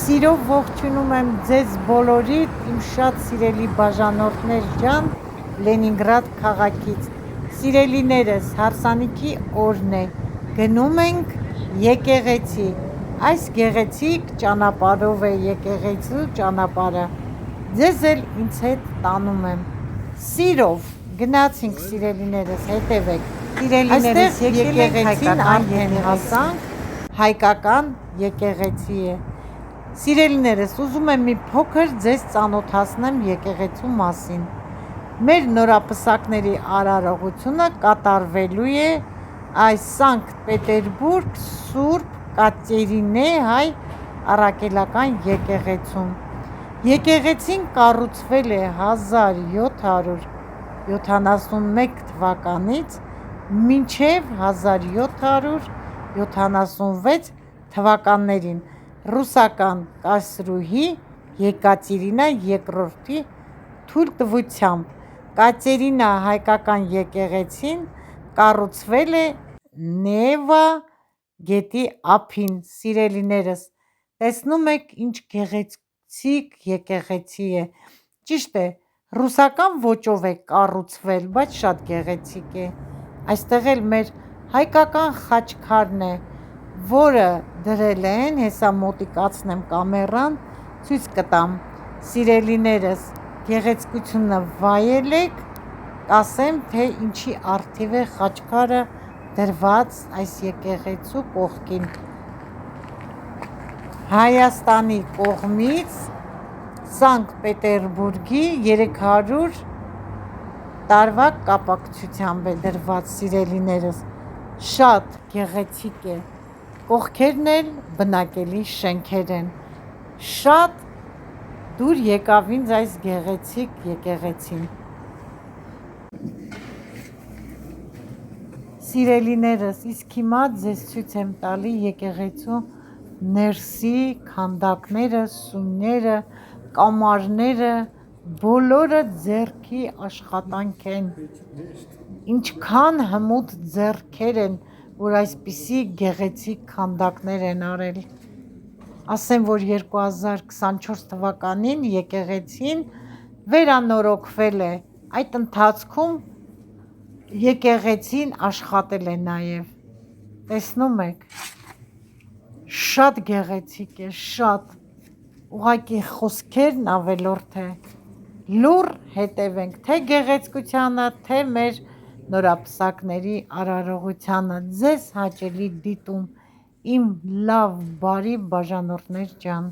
Սիրով ողջունում եմ ձեզ բոլորիդ, իմ շատ սիրելի բաժանորդներ ջան, Լենինգրադ քաղաքից։ Սիրելիներս, հարսանիքի օրն է, գնում ենք եկեղեցի, այս գեղեցիկ ճանապարհով է եկեղեցու ճանապարհը, ձեզ էլ ինձ հետ տանում եմ, սիրով, գնացինք սիրելիներս, հետևեք, այստեղ եկեղեցին արդեն հասանք, հայկական եկեղեցի է, սիրելիներս, ուզում եմ մի փոքր ձեզ ծանոթացնեմ եկեղեցու մասին, մեր նորապսակների արարողությունը կատարվելու է այս Սանկտ Պետերբուրգ Սուրբ Կատերինե հայ առաքելական եկեղեցում, եկեղեցին կառուցվել է 1771 թվականից մինչև 1776 թվականներին ռուսական կայսրուհի Եկատերինա II-ի թույլտվությամբ, Կատերինա հայկական եկեղեցին կառուցվել է Նևա գետի ափին, սիրելիներս, տեսնում եք ինչ գեղեցիկ եկեղեցի է, ճիշտ է, ռուսական ոճով է կառուցվել, բայց շատ գեղեցիկ է, այստեղ էլ մեր հայկական խաչքարն է, որը դրել են, հեսա մոտիկացնեմ կամերան, ցույց կտամ, սիրելիներս, գեղեցկությունը վայելեք, կասեմ, թե ինչի առթիվ է խաչքարը դրված այս եկեղեցու կողքին, Հայաստանի կողմից Սանկտ Պետերբուրգի 300 տարվա կապակցությամբ է դրված, սիրելիներս, շատ գեղեցիկ է, կողքերն էլ բնակելի շենքեր են, շատ դուր եկավ ինձ այս գեղեցիկ եկեղեցին, սիրելիներս, իսկ հիմա ձեզ ցույց եմ տալի եկեղեցու ներսի քանդակները, սյունները, կամարները, բոլորը ձեռքի աշխատանք են, ինչքան հմուտ ձեռքեր են, որ այսպիսի գեղեցիկ քանդակներ են արել, ասեմ, որ 2024 թվականին եկեղեցին վերանորոգվել է, այդ ընթացքում եկեղեցին աշխատել է նաև, տեսնում եք, շատ գեղեցիկ է, շատ, ուղղակի խոսքերն ավելորդ է, լուռ հետևենք, թե գեղեցկությանը, թե մեր նորապսակների արարողությանը, ձեզ հաճելի դիտում, իմ լավ բարի բաժանորդներ ջան,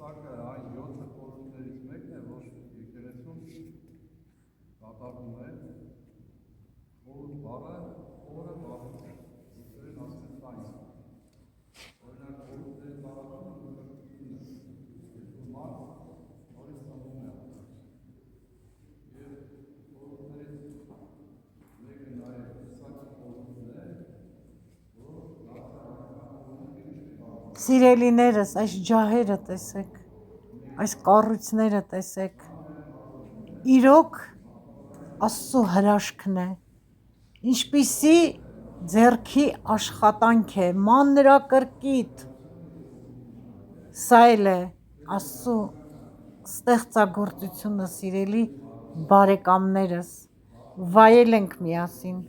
Պսակը այն 7 խորհուրդներից մեկն է, որ եկեղեցում կատարվում է, խորհուրդ բառը խորը բառում է, ռուսերեն ասում են տայն, օրինակ խորհուրդների բառությունը մկրտություն է, երկու մարդ նորից ծնվում է ապրել, և խորհուրդներից մեկը նաև պսակի խորհուրդն է, որ սիրելիներս, այս ջահերը տեսեք, այս կառույցները տեսեք, իրոք Աստծո հրաշքն է, ինչպիսի ձեռքի աշխատանք է, մանրակրկիտ, սա էլ է Աստծո ստեղծագործությունը, սիրելի բարեկամներս, վայելենք միասին,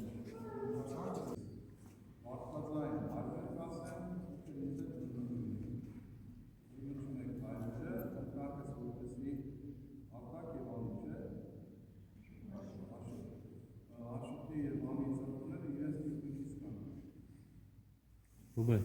Ռուբեն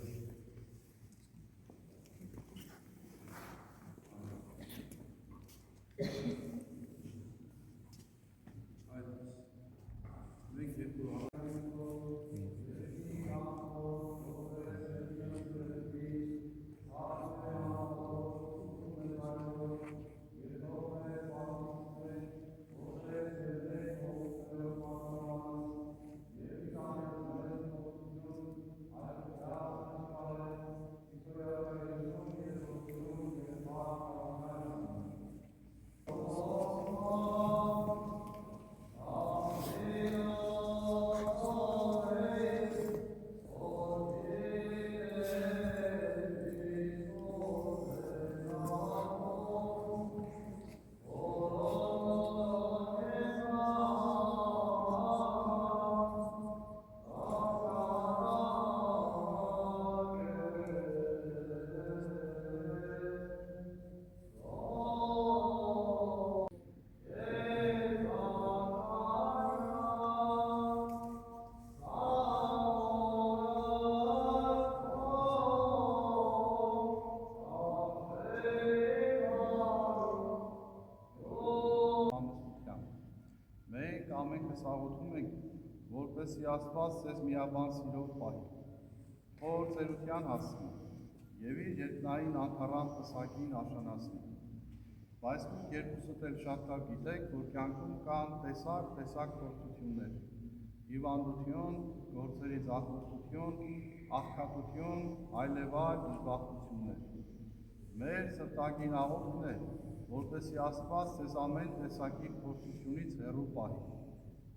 որպեսզի Աստված ձեզ միաբան սիրով պահի, որ ծերության հասնի եւ իր երկնային անթառան պսակին աշնանացնի։ Բայց դուք երկուսդ էլ շատ լավ գիտեք, որ կյանքում կան տեսակ փորձություններ, հիվանդություն, գործերից աղմուկություն, աղքատություն, այլևայլ դժբախտություններ։ Մեր սրտագին աղոթքն է, որպեսզի Աստված ձեզ ամեն տեսակի փորձությունից հեռու պահի,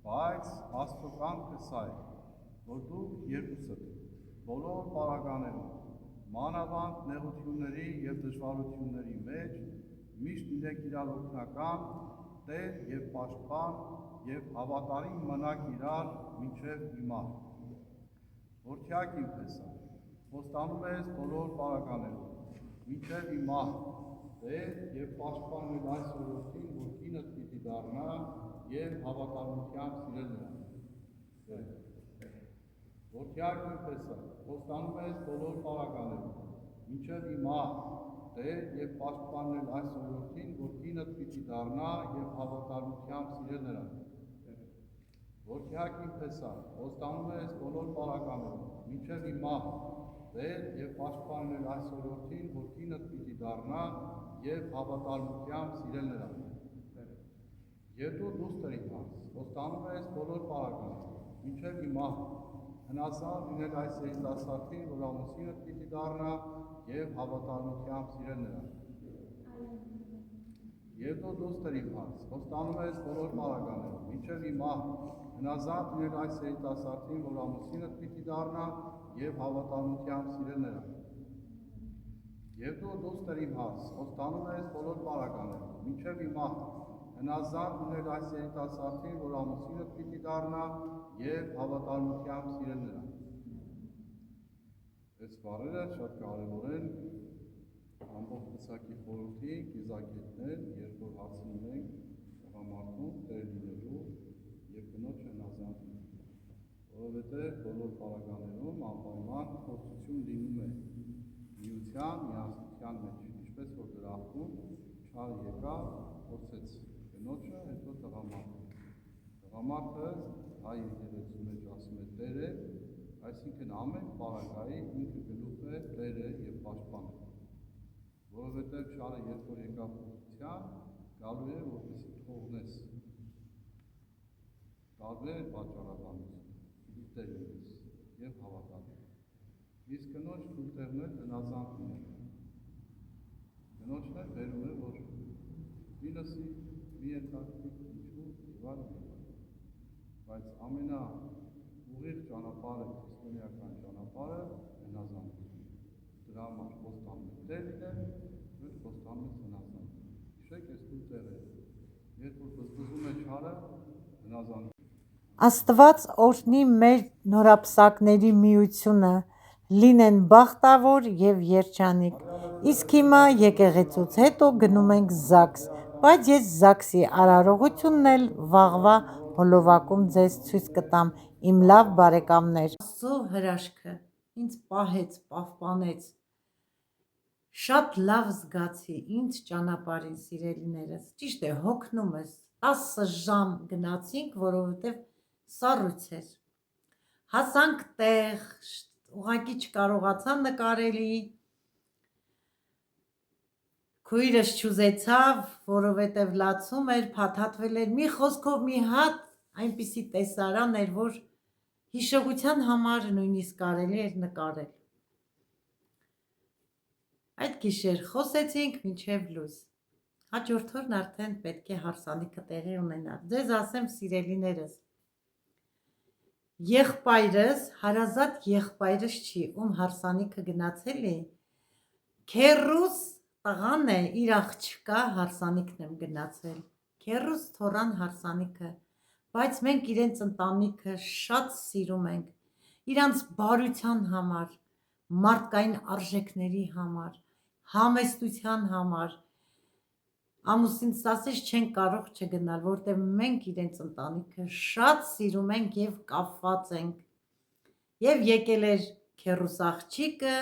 բայց Աստծո կամքը սա է, որ դուք երկուսդ բոլոր պարագաներում, մանավանդ նեղությունների եւ դժվարությունների մեջ միշտ լինեք իրար օգնական, տեր եւ պաշտպան եւ հավատարիմ մնաք իրար մինչեւ հիմա։ Որդյակ իմ պես, խոստանում ես բոլոր պարագաներում, մինչև հիմա, տեր եւ պաշտպանել այս օրոքին, որ կինդ պիտի դառնա եւ հավատարմությամբ սիրել նրան։ Որդյակ իմ պես, խոստանում ես բոլոր պարագաներում, մինչև հիմա, տեր եւ պաշտպանել այս օրոքին, որ կինդ պիտի դառնա եւ հավատարմությամբ սիրել նրան։ Որդյակ իմ պես, խոստանում ես բոլոր պարագաներում, մինչև հիմա, տեր եւ պաշտպանել այս օրոքին, որ կինդ պիտի դառնա եւ հավատարմությամբ սիրել նրան։ Եվ դու դուստր իմ հարց, խոստանում ես բոլոր պարագաներում, մինչև հիմա, հնազանդ լինել այս երիտասարդին, որ ամուսինդ պիտի դառնա եւ հավատարմությամբ սիրել նրան։ Եվ դու դուստր իմ հարց, խոստանում ես բոլոր պարագաներում, մինչև հիմա, հնազանդ լինել այս երիտասարդին, որ ամուսինդ պիտի դառնա եւ հավատարմությամբ սիրել նրան։ Եվ դու դուստր իմ հարց, խոստանում ես բոլոր պարագաներում, մինչև հիմա, հնազանդ լինել այս երիտասարդին, որ ամուսինդ պիտի դառնա եւ հավատարմությամբ սիրել նրան։ Այս բառերը շատ կարևոր են ամբողջ մսակի խորհրդի կիզակետներ, երբ որ հարցնում ենք տղամարդուն տեր լինելու եւ կնոջ հնազանդ լինելու, որովհետեւ բոլոր պարագաներում անպայման փորձություն լինում է միության, միասնության մեջ, ինչպես որ դրախտում չար եկավ, փորձեց կնոջը, հետո տղամարդը։ Տղամարդը հայ եկեղեցու մեջ ասում է Տեր է, այսինքն ամեն պարագայի ինքը գլուխ է, Տեր է եւ պաշտպան է։ Որովհետեւ չարը երբ որ եկավ փորձության, գալու է որպեսզի թողնես։ Տարբեր պատճառաբանություն, պիտի Տեր լինես եւ հավատալ։ Իսկ կնոջ թույլտեղն էլ հնազանդ լինել։ Կնոջն էլ վերում է, որ մի լսի, մի ենթարկվի, ինչու եւ այլն։ Բայց ամենաուղիղ ճանապարհը, քրիստոնեական ճանապարհը հնազանդություն։ Դրա համար խոստանում է Տեր լինել, եւ խոստանում է հնազանդ։ Հիշեք, այս թույլտեղը, երբ որ բզբզում է չարը, հնազանդ։ Աստված օրհնի մեր նորապսակների միությունը, լինեն բախտավոր եւ երջանիկ։ Իսկ հիմա եկեղեցուց հետո գնում ենք ԶԱԳՍ, բայց ես ԶԱԳՍի արարողությունն էլ վաղվա հոլովակում ձեզ ցույց կտամ, իմ լավ բարեկամներ։ Աստծո հրաշքը ինձ պահեց, պահպանեց։ Շատ լավ զգացի ինձ ճանապարհին, սիրելիներս։ Ճիշտ է, հոգնում ես։ 10 ժամ գնացինք, որովհետև սառույց էր։ Հասանք տեղ, ուղղակի չկարողացա նկարելի։ Քույրս չուզեցավ, որովհետև լացում էր, փաթաթվել էր, մի խոսքով մի հատ այնպիսի տեսարան էր, որ հիշողության համար նույնիսկ կարելի էր նկարել։ Այդ գիշեր խոսեցինք մինչև լույս։ Հաջորդ օրն արդեն պետք է հարսանիքը տեղի ունենար։ Ձեզ ասեմ, սիրելիներս, եղբայրս, հարազատ եղբայրս չի, ում հարսանիքը գնացել է, քեռուս տղան է, իր աղջկա հարսանիքն եմ գնացել, քեռուս թորան հարսանիքը, բայց մենք իրենց ընտանիքը շատ սիրում ենք, իրանց բարության համար, մարդկային արժեքների համար, համեստության համար, ամուսինս ասես չենք կարող չգնալ, որտեղ մենք իրենց ընտանիքը շատ սիրում ենք եւ կապված ենք։ Եվ եկել էր քեռուս աղջիկը,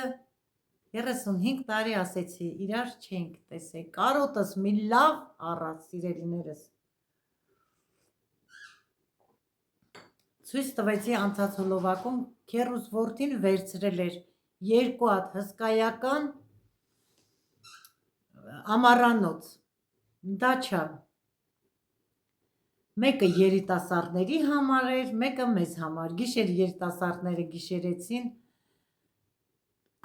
35 տարի ասեցի, իրար չենք տեսել, կարոտս մի լավ առած, սիրելիներս։ ցույց տվեցի անցած հոլովակում քերուս որդին վերցրել էր երկու հատ հսկայական ամառանոց դաչա մեկը երիտասարդների համար էր, մեկը մեզ համար։ Գիշեր երիտասարդները գիշերեցին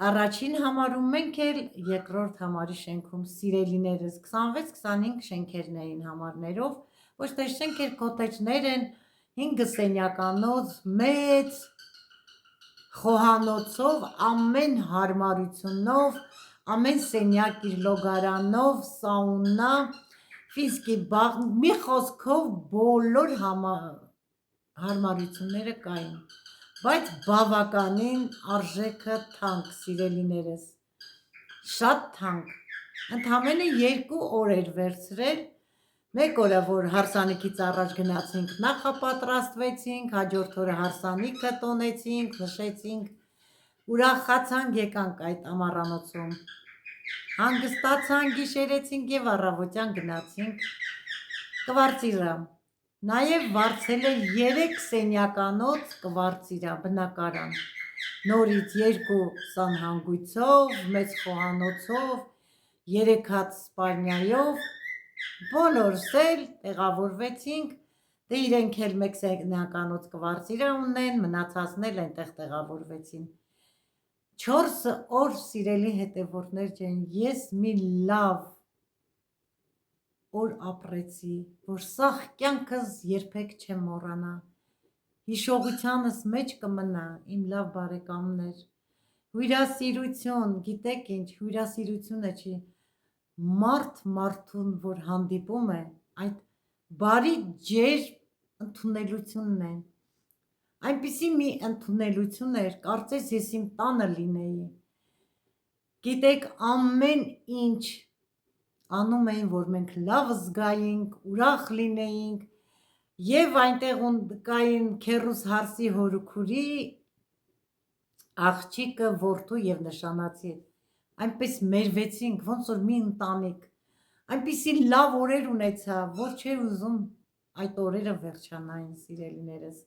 առաջին համարում, մենք էլ երկրորդ համարի շենքում սիրելիներս 26-25 շենքերն էին համարներով, ոչ թե շենքեր, կոթեջներ են, 5 սենյականոց, մեծ խոհանոցով, ամեն հարմարությունով, ամեն սենյակ իր լոգարանով, սաունա, ֆիսկի բաղ, մի խոսքով բոլոր հարմարությունները կային, բայց բավականին արժեքը թանկ, սիրելիներս, շատ թանկ, ընդամենը 2 օր էր վերցրել, մեկ օրը, որ հարսանիքից առաջ գնացինք, նախապատրաստվեցինք, հաջորդ օրը հարսանիքը տոնեցինք, նշեցինք, ուրախացանք, եկանք այդ ամառանոցում, հանգստացանք, գիշերեցինք և առավոտյան գնացինք կվարտիրա, նաև վարձել էր 3 սենյականոց կվարտիրա, բնակարան, նորից 2 սանհանգույցով, մեծ խոհանոցով, 3 հատ սպալնյայով, բոլորս էլ տեղավորվեցինք, դե իրենք էլ 1 սենյականոց կվարտիրա ունեն, մնացածն էլ այնտեղ տեղավորվեցին։ 4 օր սիրելի հետևորդներ ջան, ես մի լավ օր ապրեցի, որ սաղ կյանքս երբեք չեմ մոռանա, հիշողությանս մեջ կմնա, իմ լավ բարեկամներ, հյուրասիրություն, գիտեք ինչ, հյուրասիրությունը չի, մարդ մարդուն, որ հանդիպում է, այդ բարի ջերմ ընդունելությունն է, այնպիսի մի ընդունելություն էր, կարծես ես իմ տանը լինեի, գիտեք ամեն ինչ անում էին, որ մենք լավ զգայինք, ուրախ լինեինք և այնտեղ կային քեռուս հարսի հորուքուրի աղջիկը, որդու և նշանացի, այնպես մերվեցինք, ոնց որ մի ընտանիք, այնպիսի լավ օրեր ունեցա, որ չէր ուզում այդ օրերը վերջանային, սիրելիներս,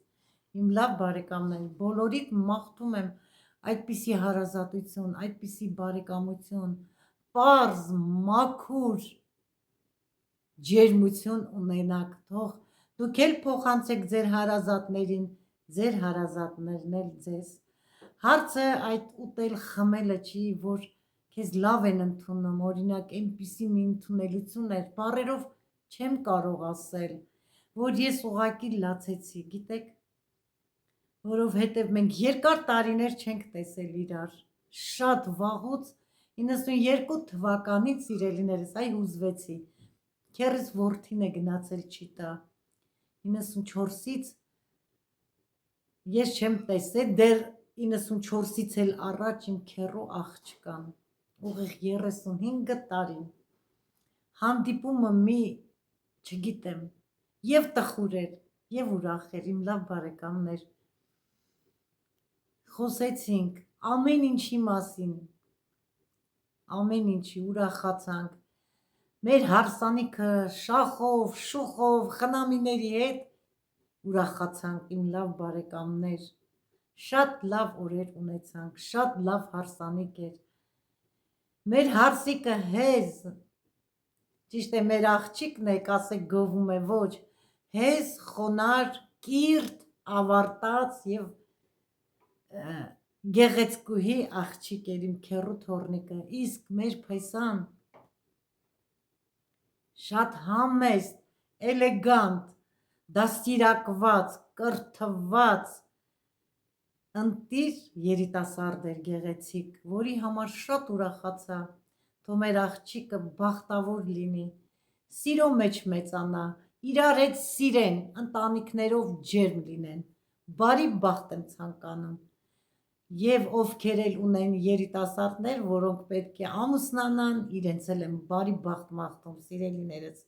իմ լավ բարեկամներ, բոլորիդ մաղթում եմ այդպիսի հարազատություն, այդպիսի բարեկամություն, պարզ, մաքուր ջերմություն ունենաք, թող դուք էլ փոխանցեք ձեր հարազատներին, ձեր հարազատներն էլ ձեզ, հարցը այդ ուտել խմելը չի, որ քեզ լավ են ընդունում, օրինակ այնպիսի մի ընդունելություն էր, բառերով չեմ կարող ասել, որ ես ուղղակի լացեցի, գիտեք, որովհետև մենք երկար տարիներ չենք տեսել իրար, շատ վաղուց 92 թվականից սիրելիներս, այ հուզվեցի, քեռիս որդին է գնացել չիտա, 94-ից ես չեմ տեսել, դեռ 94-ից էլ առաջ իմ քեռու աղջկան, ուղիղ 35 տարի, հանդիպումը մի, չգիտեմ, և տխուր էր, և ուրախ էր, իմ լավ բարեկամներ, խոսեցինք ամեն ինչի մասին, ամեն ինչի ուրախացանք, մեր հարսանիքը շախով, շուխով, խնամիների հետ ուրախացանք, իմ լավ բարեկամներ, շատ լավ օրեր ունեցանք, շատ լավ հարսանիք էր, մեր հարսիկը հեզ, ճիշտ է մեր աղջիկն է, կասեք գովում է, ոչ, հեզ, խոնար, կիրթ, ավարտած և գեղեցկուհի աղջիկ էր իմ քեռու թոռնիկը, իսկ մեր փեսան շատ համեստ, էլեգանտ, դաստիարակված, կրթված, ընտիր երիտասարդ էր գեղեցիկ, որի համար շատ ուրախացա, թող մեր աղջիկը բախտավոր լինի, սիրո մեջ մեծանա, իրար հետ սիրեն, ընտանիքներով ջերմ լինեն, բարի բախտ եմ ցանկանում, և ովքեր էլ ունեն երիտասարդներ, որոնք պետք է ամուսնանան, իրենց էլ եմ բարի բախտ մաղթում, սիրելիներս,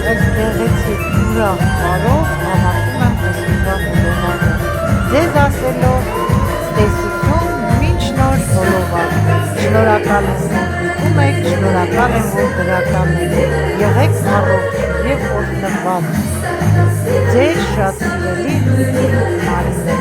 այս գեղեցիկ ուրախ բարով ավարտում եմ այսօրվա հոլովակը, ձեզ ասելով տեսություն, մինչ նոր հոլովակ, շնորհակալ եմ, որ դիտում եք, շնորհակալ եմ, որ դրական եք, եղեք առողջ և օրհնված։ ձեր շատ սիրելի Մարինե։